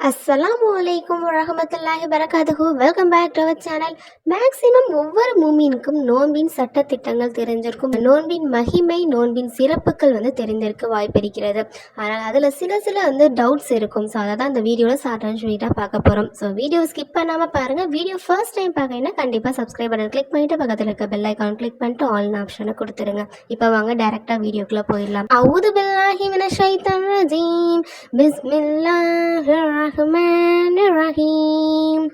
அஸ்ஸலாமு அலைக்கும் வரஹ்மத்துல்லாஹி வபரகாத்துஹு. Welcome back to our channel. Maximum ஒவ்வொரு மூமினுக்கும் நோன்பின் சட்ட திட்டங்கள் தெரிஞ்சிருக்கும். நோன்பின் மகிமை, நோன்பின் சிறப்புகள் தெரிந்திருக்க வாய்ப்பு இருக்கிறது. ஆனால் அதில் சில டவுட்ஸ் இருக்கும். ஸோ அதை தான் இந்த வீடியோவில் ஷார்ட் ஸ்வீட்டாக பார்க்க போகிறோம். ஸோ வீடியோ ஸ்கிப் பண்ணாமல் பாருங்கள். வீடியோ ஃபர்ஸ்ட் டைம் பார்க்கணுன்னா கண்டிப்பாக சப்ஸ்கிரைப் பட்டன் கிளிக் பண்ணிட்டு பக்கத்தில் இருக்க பெல் ஐக்கான் கிளிக் பண்ணிட்டு ஆல்னு ஆப்ஷனை கொடுத்துருங்க. இப்போ வாங்க டைரெக்டாக வீடியோக்குள்ளே போயிடலாம். அஊது பில்லாஹி மினஷ் ஷைத்தானிர் ரஜீம். பிஸ்மில்லாஹிர் ரஹ்மானிர் ரஹீம்.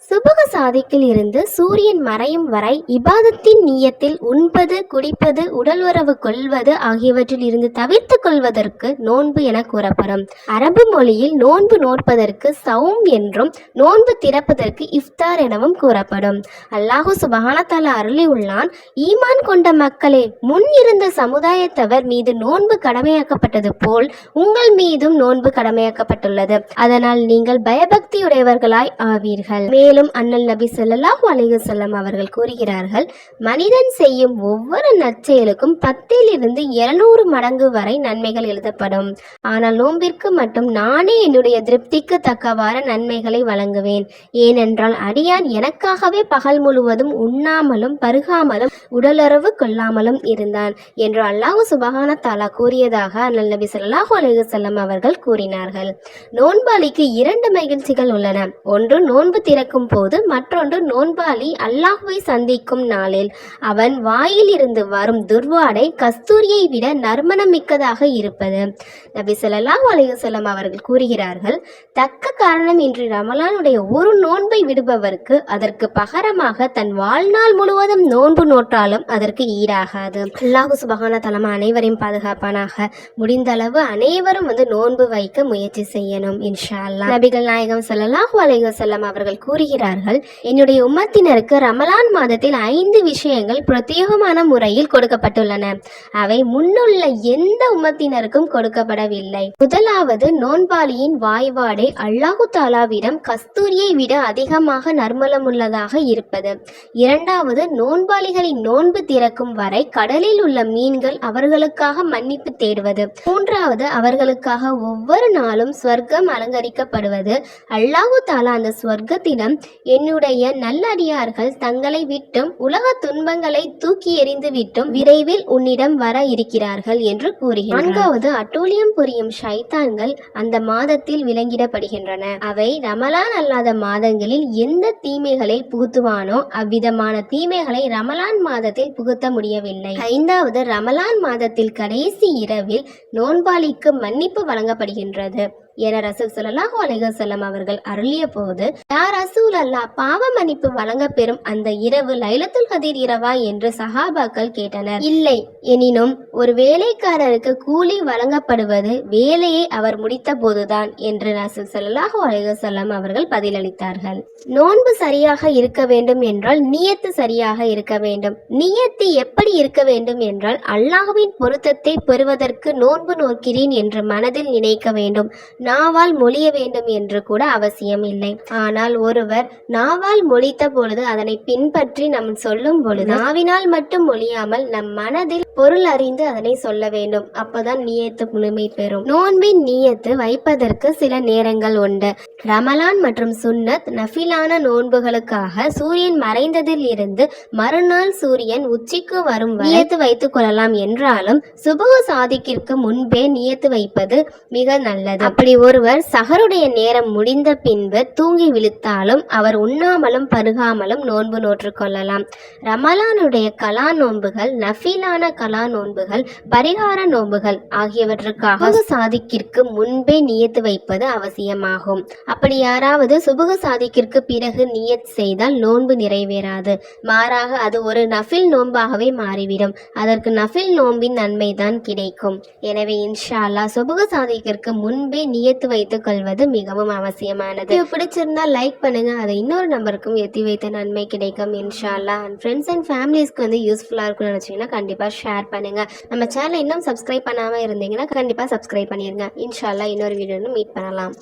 சுபக சாதிக்கில் இருந்து சூரியன் மறையும் வரை இபாதத்தின் நியத்தில் உண்பது, குடிப்பது, உடல் உறவு கொள்வது ஆகியவற்றில் இருந்து தவிர்த்து கொள்வதற்கு நோன்பு என கூறப்படும். அரபு மொழியில் நோன்பு நோற்பதற்கு சௌம் என்றும் நோன்பு திறப்பதற்கு இஃப்தார் எனவும் கூறப்படும். அல்லாஹு சுப்ஹானஹு வ தஆலா அருளியுள்ளான், ஈமான் கொண்ட மக்களே, முன் இருந்த சமுதாயத்தவர் மீது நோன்பு கடமையாக்கப்பட்டது போல் உங்கள் மீதும் நோன்பு கடமையாக்கப்பட்டுள்ளது. அதனால் நீங்கள் பயபக்தியுடையவர்களாய் ஆவீர்கள். மேலும் அண்ணல் நபி ஸல்லல்லாஹு அலைஹி வஸல்லம் அவர்கள் கூறுகிறார்கள், மனிதன் செய்யும் ஒவ்வொரு நற்செயலுக்கும் 10 - 200 மடங்கு வரை நன்மைகள் எழுதப்படும். ஆனால் நோன்பிற்கு மட்டும் நானே என்னுடைய திருப்திக்கு தக்கவாறு நன்மைகளை வழங்குவேன். ஏனென்றால் அடியான் எனக்காகவே பகல் முழுவதும் உண்ணாமலும் பருகாமலும் உடலுறவு கொள்ளாமலும் இருந்தான் என்று அல்லாஹ் சுப்ஹானஹு வ தஆலா கூறியதாக அண்ணல் நபி ஸல்லல்லாஹு அலைஹி வஸல்லம் அவர்கள் கூறினார்கள். நோன்பாளிக்கு 2 மகிழ்ச்சிகள் உள்ளன. ஒன்று நோன்பு திறக்கும் போது, மற்றொன்று நோன்பாளி அல்லாஹ்வை சந்திக்கும் நாளில் அவன் வாயில் இருந்து வரும் துர்வாடை கஸ்தூரியை விட நறுமணம் மிக்கதாக இருப்பது. நபி ஸல்லல்லாஹு அலைஹி வஸல்லம் அவர்கள் கூறுகிறார்கள், தக்க காரணம் இன்றி ரமலானுடைய ஒரு நோன்பை விடுபவருக்கு அதற்கு பகரமாக தன் வாழ்நாள் முழுவதும் நோன்பு நோற்றாலும் அதற்கு ஈடாகாது. அல்லாஹ் சுப்ஹானஹு வ தஆலா அனைவரையும் பாதுகாப்பானாக. முடிந்த அளவு அனைவரும் நோன்பு வைக்க முயற்சி செய்யணும் இன்ஷா அல்லாஹ். நபிகள் நாயகம் ஸல்லல்லாஹு அலைஹி வஸல்லம் அவர்கள் கூறுகிறார்கள், என்னுடைய உம்மத்தினருக்கு ரமலான் மாதத்தில் 5 விஷயங்கள் பிரத்யேகமான முறையில் கொடுக்கப்பட்டுள்ளன. அவை முன்னுள்ள எந்த உம்மத்தினருக்கும் கொடுக்கப்படவில்லை. முதலாவது, நோன்பாளியின் வாய்வாடை அல்லாஹு தாலாவிடம் கஸ்தூரியை விட அதிகமாக நறுமணமுள்ளதாக இருப்பது. இரண்டாவது, நோன்பாளிகளின் நோன்பு திறக்கும் வரை கடலில் உள்ள மீன்கள் அவர்களுக்காக மன்னிப்பு தேடுவது. மூன்றாவது, அவர்களுக்காக ஒவ்வொரு நாளும் ஸ்வர்க்கம் அலங்கரிக்கப்படுவது. அல்லாஹு தாலா அந்த ஸ்வர்க்கத்திடம், என்னுடைய நல்லடியார்கள் தங்களை விட்டும் உலக துன்பங்களை தூக்கி எறிந்து விட்டும் விரைவில் உன்னிடம் வர இருக்கிறார்கள் என்று கூறுகிறார். நான்காவது, அட்டூழியம் புரியும் ஷைத்தான்கள் அந்த மாதத்தில் விலங்கிடப்படுகின்றன. அவை ரமலான் அல்லாத மாதங்களில் எந்த தீமைகளை புகுத்துவானோ அவ்விதமான தீமைகளை ரமலான் மாதத்தில் புகுத்த முடியவில்லை. ஐந்தாவது, ரமலான் மாதத்தில் கடைசி இரவில் நோன்பாளிக்கு மன்னிப்பு வழங்கப்படுகின்றது என ரசூல் ஸல்லல்லாஹு அலைஹி வஸல்லம் அவர்கள் அருளிய போது, யா ரசூல் அல்லாஹ், பாவ மன்னிப்பு வழங்க பெறும் அந்த இரவு லைலத்துல் கதீர் இரவா என்று சஹாபாக்கள் கேட்டனர். இல்லை, எனினும் ஒரு வேலைக்காரருக்கு கூலி வழங்கப்படுவது வேலையை அவர் முடித்த போதுதான் என்று ரசூல் ஸல்லல்லாஹு அலைஹி வஸல்லம் அவர்கள் பதிலளித்தார்கள். நோன்பு சரியாக இருக்க வேண்டும் என்றால் நியத்து சரியாக இருக்க வேண்டும். நியத்து எப்படி இருக்க வேண்டும் என்றால், அல்லாஹ்வின் பொருத்தத்தை பெறுவதற்கு நோன்பு நோக்கிறேன் என்று மனதில் நினைக்க வேண்டும். நாவால் மொழிய வேண்டும் என்று கூட அவசியம் இல்லை. ஆனால் ஒருவர் நாவால் மொழித்த பொழுது அதனை பின்பற்றி நாம் சொல்லும் பொழுது நாவினால் மட்டும் மொழியாமல் நம் மனதில் பொருள் அறிந்து அதனை சொல்ல வேண்டும். அப்பதான் நியத்து முழுமை பெறும். நோன்பின் நியத்து வைப்பதற்கு சில நேரங்கள் உண்டு. ரமலான் மற்றும் சுன்னத் நஃபிலான நோன்புகளுக்காக சூரியன் மறைந்ததில் இருந்து மறுநாள் சூரியன் உச்சிக்கு வரும் நியத்து வைத்துக் கொள்ளலாம் என்றாலும் சுபஹ சாதிக்கிற்கு முன்பே நியத்து வைப்பது மிக நல்லது. அப்படி ஒருவர் சஹருடைய நேரம் முடிந்த பின்பு தூங்கி விழித்தாலும் அவர் உண்ணாமலும் பருகாமலும் நோன்பு நோற்று கொள்ளலாம். ரமலானுடைய கலா நோன்புகள், நஃபிலான கலா நோன்புகள், பரிகார நோன்புகள் ஆகியவற்றுக்காக சாதிக்கிற்கு முன்பே நியத்து வைப்பது அவசியமாகும். அப்படி யாராவது சுபஹ சாதிக்கிற்கு பிறகு நியத் செய்தால் நோன்பு நிறைவேறாது. மாறாக அது ஒரு நஃபில் நோன்பாகவே மாறிவிடும். அதற்கு நஃபில் நோன்பின் நன்மைதான் கிடைக்கும். எனவே இன்ஷா அல்லாஹ் சுபஹ சாதிக்கிற்கு முன்பே நியத்து வைத்துக் கொள்வது மிகவும் அவசியமானது. பிடிச்சிருந்தா லைக் பண்ணுங்க. அதை இன்னொரு நம்பருக்கும் எத்தி வைத்த நன்மை கிடைக்கும் இன்ஷா அல்லாஹ். அண்ட் ஃப்ரெண்ட்ஸ் அண்ட் ஃபேமிலிஸ்க்கு யூஸ்ஃபுல்லா இருக்கும்னு நினைச்சீங்கன்னா கண்டிப்பா ஷேர் பண்ணுங்க. நம்ம சேனலை இன்னும் சப்ஸ்கிரைப் பண்ணாம இருந்தீங்கன்னா கண்டிப்பா சப்ஸ்கிரைப் பண்ணிருங்க. இன்ஷா அல்லாஹ் இன்னொரு வீடியோன்னு மீட் பண்ணலாம்.